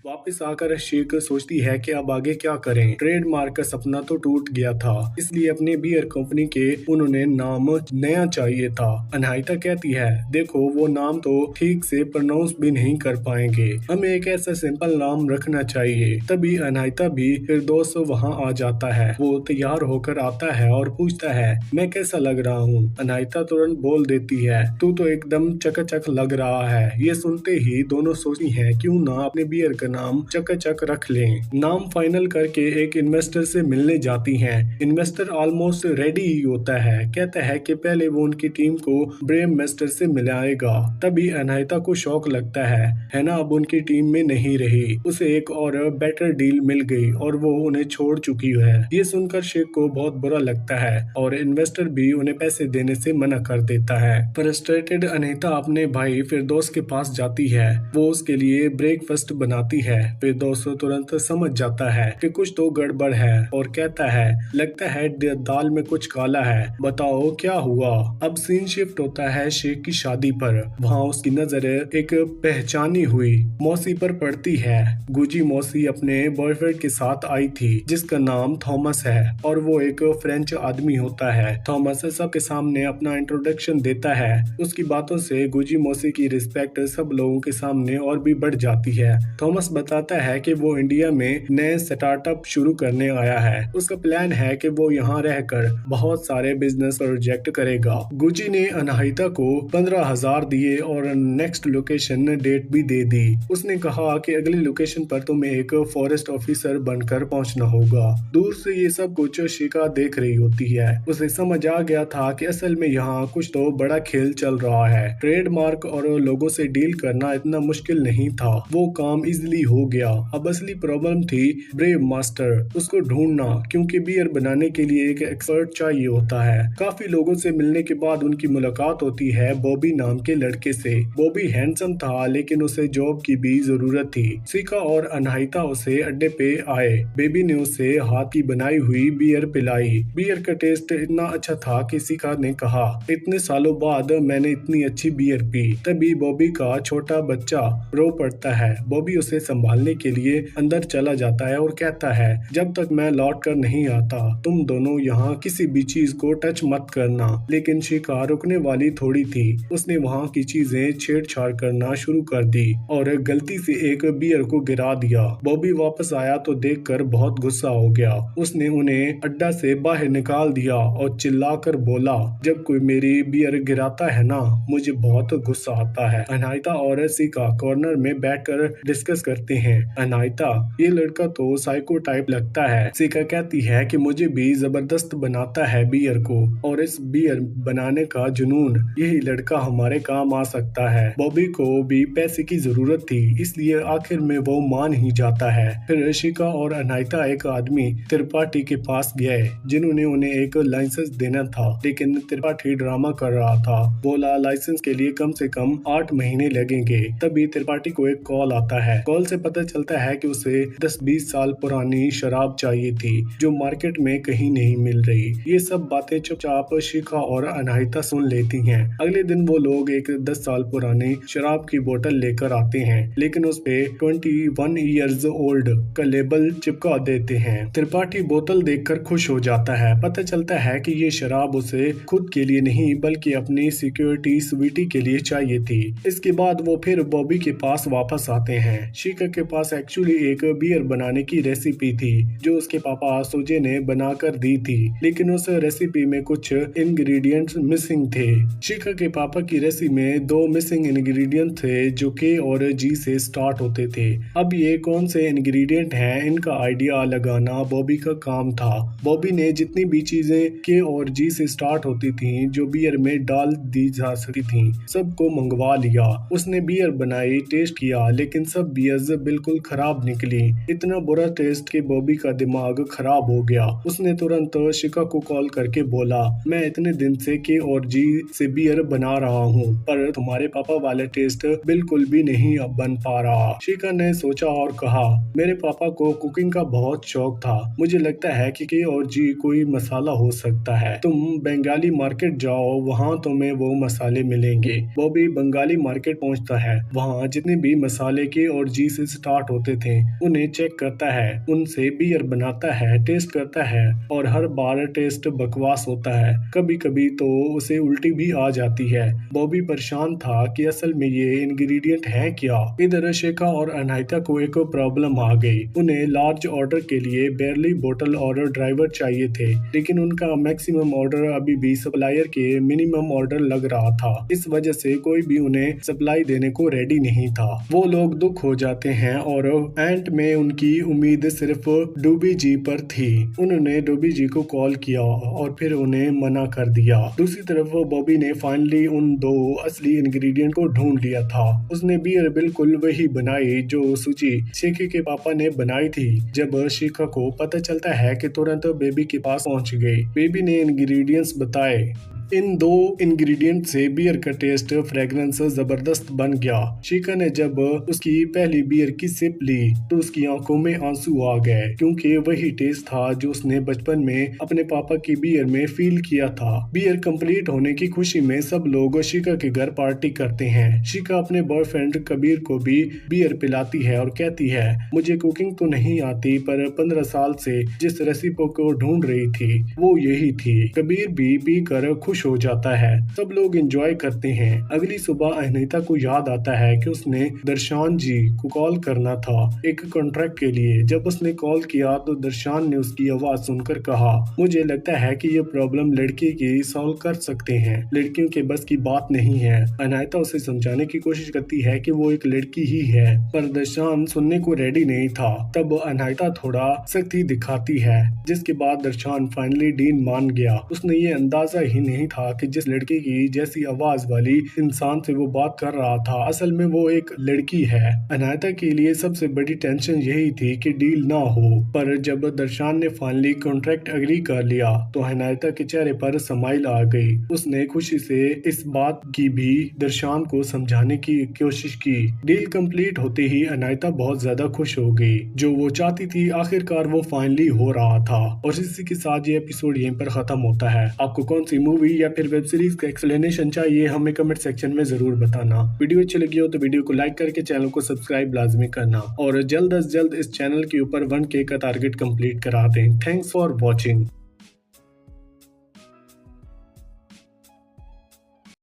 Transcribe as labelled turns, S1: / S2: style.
S1: वापस आकर शीख सोचती है कि अब आगे क्या करें। ट्रेडमार्क का सपना तो टूट गया था, इसलिए अपने बियर कंपनी के उन्होंने नाम नया चाहिए था। अनाहिता कहती है, देखो वो नाम तो ठीक से प्रोनाउंस भी नहीं कर पाएंगे, हमें एक ऐसा सिंपल नाम रखना चाहिए। तभी अनाहिता भी फिरदौस वहाँ आ जाता है। वो तैयार होकर आता है और पूछता है, मैं कैसा लग रहा हूँ? अनाहिता तुरंत बोल देती है, तू तो एकदम चकाचक लग रहा है। ये सुनते ही दोनों सोचती हैं, क्यों ना अपने बियर का नाम चकाचक रख लें। नाम फाइनल करके एक इन्वेस्टर से मिलने जाती हैं। इन्वेस्टर ऑलमोस्ट रेडी ही होता है, कहता है कि पहले वो उनकी टीम को ब्रेव मास्टर से मिलाएगा। तभी अनाहिता को शौक लगता है ना अब उनकी टीम में नहीं रही, उसे एक और बेटर डील मिल गई और वो उन्हें छोड़ चुकी है। ये सुनकर शेख को बहुत बुरा लगता है और इन्वेस्टर भी उन्हें पैसे देने से मना कर देता है। फ्रस्ट्रेटेड अनीता अपने भाई फिरदौस के पास जाती है। वो उसके लिए ब्रेकफास्ट बनाती है। फिरदौस तुरंत समझ जाता है कि कुछ तो गड़बड़ है और कहता है, लगता है दाल में कुछ काला है, बताओ क्या हुआ। अब सीन शिफ्ट होता है शेख की शादी पर। वहाँ उसकी नजर एक पहचानी हुई मौसी पर पड़ती है। गुजी मौसी अपने बॉयफ्रेंड के साथ आई थी जिसका नाम थॉमस है और वो एक फ्रेंच आदमी होता है। थॉमस सबके सामने अपना इंट्रोडक्शन देता है। उसकी बातों से गुजी मौसी की रिस्पेक्ट सब लोगों के सामने और भी बढ़ जाती है। थॉमस बताता है कि वो इंडिया में नए स्टार्टअप शुरू करने आया है। उसका प्लान है कि वो यहाँ रहकर बहुत सारे बिजनेस प्रोजेक्ट करेगा। गुजी ने अनाहिता को 15,000 दिए और नेक्स्ट लोकेशन डेट भी दे दी। उसने कहा कि अगली लोकेशन पर तुम्हें एक फॉरेस्ट ऑफिसर बनकर पहुंचना होगा। दूर से ये सब कुछ शिका देख रही होती है। उसे समझ आ गया था कि असल में यहाँ कुछ तो बड़ा खेल चल रहा है। ट्रेडमार्क और लोगों से डील करना इतना मुश्किल नहीं था, वो काम इजीली हो गया। अब असली प्रॉब्लम थी ब्रेव मास्टर, उसको ढूंढना, क्योंकि बियर बनाने के लिए एक एक्सपर्ट चाहिए होता है। काफी लोगों से मिलने के बाद उनकी मुलाकात होती है बॉबी नाम के लड़के से। बॉबी हैंडसम था लेकिन उसे जॉब की भी जरूरत थी। सिका और अनाहिता उसे अड्डे पे आए। बेबी ने उसे हाथ की बनाई हुई बियर पिलाई। बियर का टेस्ट इतना अच्छा था कि सिका ने कहा, इतने सालों बाद मैंने इतनी अच्छी बियर पी। तभी बॉबी का छोटा बच्चा रो पड़ता है। बॉबी उसे संभालने के लिए अंदर चला जाता है और कहता है, जब तक मैं लौट कर नहीं आता तुम दोनों यहाँ किसी भी चीज को टच मत करना। लेकिन शिका रुकने वाली थोड़ी थी। उसने वहाँ की चीजें छेड़छाड़ करना शुरू कर दी और गलती से एक बियर को गिरा दिया। बॉबी वापस आया तो देखकर बहुत गुस्सा हो गया। उसने उन्हें अड्डा से बाहर निकाल दिया और चिल्लाकर बोला, जब कोई मेरी बियर गिराता है ना, मुझे बहुत गुस्सा आता है। अनाहिता और सिका कॉर्नर में बैठकर डिस्कस करते हैं। अनाहिता, ये लड़का तो साइको टाइप लगता है। सिका कहती है कि मुझे भी जबरदस्त बनाता है बियर को, और इस बियर बनाने का जुनून, यही लड़का हमारे काम आ सकता है। बॉबी को भी पैसे की जरूरत थी, इसलिए आखिर में वो मान ही जाता है। फिर शिका और अनाहिता एक आदमी त्रिपाठी के पास गए जिन्होंने उन्हें एक लाइसेंस देना था, लेकिन त्रिपाठी ड्रामा कर रहा था। बोला लाइसेंस के लिए कम से कम 8 महीने लगेंगे। तभी त्रिपाठी को एक कॉल आता है। कॉल से पता चलता है कि उसे 10-20 साल पुरानी शराब चाहिए थी जो मार्केट में कहीं नहीं मिल रही। ये सब बातें चुपचाप शिखा और अनाहिता सुन लेती हैं। अगले दिन वो लोग एक 10 साल पुरानी शराब की बोतल लेकर आते हैं, लेकिन उस पे 21 ईयर्स ओल्ड का लेबल चिपका देते हैं। त्रिपाठी बोतल देखकर खुश हो जाता है। पता चलता है कि ये शराब उसे खुद के लिए नहीं बल्कि अपनी सिक्योरिटी स्वीटी के लिए चाहिए थी। इसके बाद वो फिर बॉबी के पास वापस आते हैं। शिखा के पास एक्चुअली एक बियर बनाने की रेसिपी थी जो उसके पापा सुजे ने बनाकर दी थी, लेकिन उस रेसिपी में कुछ इंग्रेडिएंट्स मिसिंग थे। शिखा के पापा की रेसिपी में 2 मिसिंग इंग्रेडिएंट थे जो के और जी से स्टार्ट होते थे। अब ये कौन से इंग्रेडिएंट हैं, इनका आइडिया लगाना बॉबी का काम था। बॉबी ने जितनी भी चीजें के और जी से स्टार्ट होती थी जो बियर में डाल दी जा सकती थी, सबको मंगवा लिया। उसने बियर बनाई, टेस्ट किया, लेकिन सब बियर्स बिल्कुल खराब निकली। इतना बुरा टेस्ट कि बॉबी का दिमाग खराब हो गया। उसने तुरंत शिका को कॉल करके बोला, मैं इतने दिन से के और जी से बियर बना रहा हूँ, पर तुम्हारे पापा वाले टेस्ट बिल्कुल भी नहीं अब बन पा रहा। शिका ने सोचा और कहा, मेरे पापा को कुकिंग का बहुत शौक था, मुझे लगता है कि के और जी कोई मसाला हो सकता है। तुम बंगाली मार्केट जाओ, वहाँ तुम्हें वो मसाले मिलेंगे। बॉबी बंगाली मार्केट पहुँचता है। वहाँ जितने भी मसाले के और जी पीस स्टार्ट होते थे उन्हें चेक करता है, उनसे बियर बनाता है, टेस्ट करता है और हर बार टेस्ट बकवास होता है। कभी कभी तो उसे उल्टी भी आ जाती है। बॉबी परेशान था कि असल में ये इंग्रेडिएंट है क्या। इधर शिखा और अनाहिता को एक प्रॉब्लम आ गई। उन्हें लार्ज ऑर्डर के लिए बैरली बोतल और ड्राइवर चाहिए थे, लेकिन उनका मैक्सिमम ऑर्डर अभी भी सप्लायर के मिनिमम ऑर्डर लग रहा था। इस वजह से कोई भी उन्हें सप्लाई देने को रेडी नहीं था। वो लोग दुख हो जाते हैं और एंड में उनकी उम्मीद सिर्फ डूबी जी पर थी। उन्होंने डूबी जी को कॉल किया और फिर उन्हें मना कर दिया। दूसरी तरफ बॉबी ने फाइनली उन दो असली इंग्रेडिएंट को ढूंढ लिया था। उसने बियर बिल्कुल वही बनाई जो सूची शिखा के पापा ने बनाई थी। जब शिखा को पता चलता है कि तुरंत बेबी के पास पहुंच गई। बेबी ने इंग्रेडिएंट्स बताए। इन दो इंग्रेडिएंट से बियर का टेस्ट फ्रेग्रेंस जबरदस्त बन गया। शिखा ने जब उसकी पहली बियर की सिप ली तो उसकी आंखों में आंसू आ गए, क्योंकि वही टेस्ट था जो उसने बचपन में अपने पापा की बियर में फील किया था। बियर कंप्लीट होने की खुशी में सब लोग शिखा के घर पार्टी करते हैं। शिखा अपने बॉयफ्रेंड कबीर को भी बियर पिलाती है और कहती है, मुझे कुकिंग तो नहीं आती, पर 15 साल से जिस रेसिपी को ढूंढ रही थी वो यही थी। कबीर भी पीकर खुश हो जाता है। सब लोग एंजॉय करते हैं। अगली सुबह अनीता को याद आता है कि उसने दर्शान जी को कॉल करना था एक कॉन्ट्रैक्ट के लिए। जब उसने कॉल किया तो दर्शान ने उसकी आवाज सुनकर कहा, मुझे लगता है कि ये प्रॉब्लम लड़की की सॉल्व कर सकते हैं, लड़कियों के बस की बात नहीं है। अनीता उसे समझाने की कोशिश करती है कि वो एक लड़की ही है, पर दर्शान सुनने को रेडी नहीं था। तब अनीता थोड़ा सख्ती दिखाती है, जिसके बाद दर्शान फाइनली डील मान गया। उसने ये अंदाजा ही नहीं था कि जिस लड़की की जैसी आवाज वाली इंसान से वो बात कर रहा था असल में वो एक लड़की है। अनीता के लिए सबसे बड़ी टेंशन यही थी कि डील ना हो, पर जब दर्शान ने फाइनली कॉन्ट्रैक्ट एग्री कर लिया तो अनीता के चेहरे पर स्माइल आ गई। उसने खुशी से इस बात की भी दर्शान को समझाने की कोशिश की। डील कंप्लीट होते ही अनीता बहुत ज्यादा खुश हो गई। जो वो चाहती थी आखिरकार वो फाइनली हो रहा था। और इसी के साथ ये एपिसोड यहीं पर खत्म होता है। आपको कौन सी मूवी या फिर वेब सीरीज का एक्सप्लेनेशन चाहिए हमें कमेंट सेक्शन में जरूर बताना। वीडियो अच्छी लगी हो तो वीडियो को लाइक करके चैनल को सब्सक्राइब लाजमी करना और जल्द से जल्द इस चैनल के ऊपर 1K का टारगेट कंप्लीट करा दें। Thanks for watching.